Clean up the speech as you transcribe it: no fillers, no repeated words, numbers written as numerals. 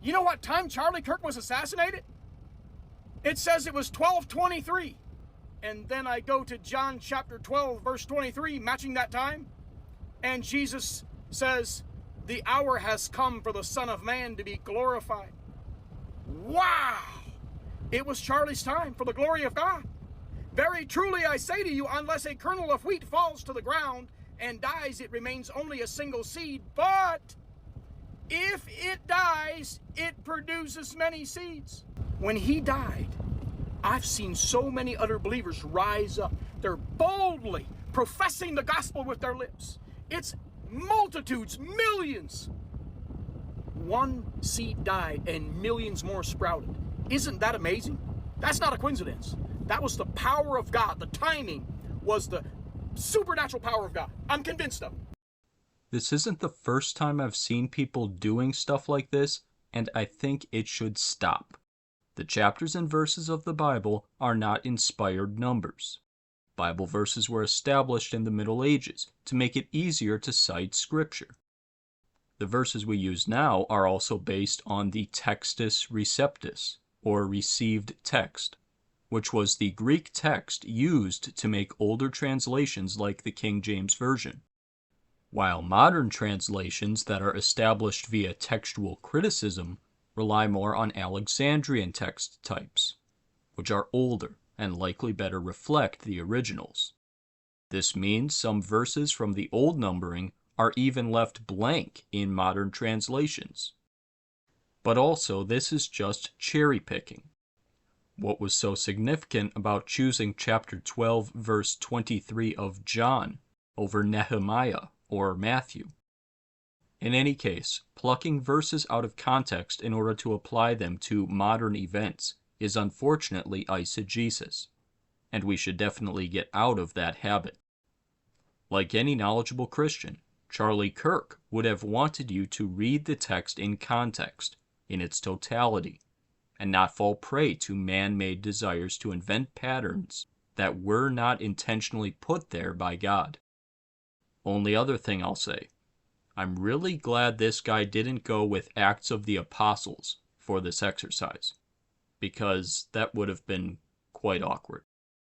You know what time Charlie Kirk was assassinated? It says it was 12:23. And then I go to John chapter 12, verse 23, matching that time. And Jesus says, the hour has come for the Son of Man to be glorified. Wow! It was Charlie's time for the glory of God. Very truly I say to you, unless a kernel of wheat falls to the ground and dies, it remains only a single seed. But if it dies, it produces many seeds. When he died, I've seen so many other believers rise up. They're boldly professing the gospel with their lips. It's multitudes, millions. One seed died and millions more sprouted. Isn't that amazing? That's not a coincidence. That was the power of God. The timing was the supernatural power of God. I'm convinced of it. This isn't the first time I've seen people doing stuff like this, and I think it should stop. The chapters and verses of the Bible are not inspired numbers. Bible verses were established in the Middle Ages to make it easier to cite Scripture. The verses we use now are also based on the Textus Receptus, or received text, which was the Greek text used to make older translations like the King James Version. While modern translations that are established via textual criticism rely more on Alexandrian text types, which are older and likely better reflect the originals. This means some verses from the old numbering are even left blank in modern translations. But also, this is just cherry picking. What was so significant about choosing chapter 12, verse 23 of John over Nehemiah or Matthew? In any case, plucking verses out of context in order to apply them to modern events is unfortunately eisegesis, and we should definitely get out of that habit. Like any knowledgeable Christian, Charlie Kirk would have wanted you to read the text in context, in its totality, and not fall prey to man-made desires to invent patterns that were not intentionally put there by God. Only other thing I'll say, I'm really glad this guy didn't go with Acts of the Apostles for this exercise, because that would have been quite awkward.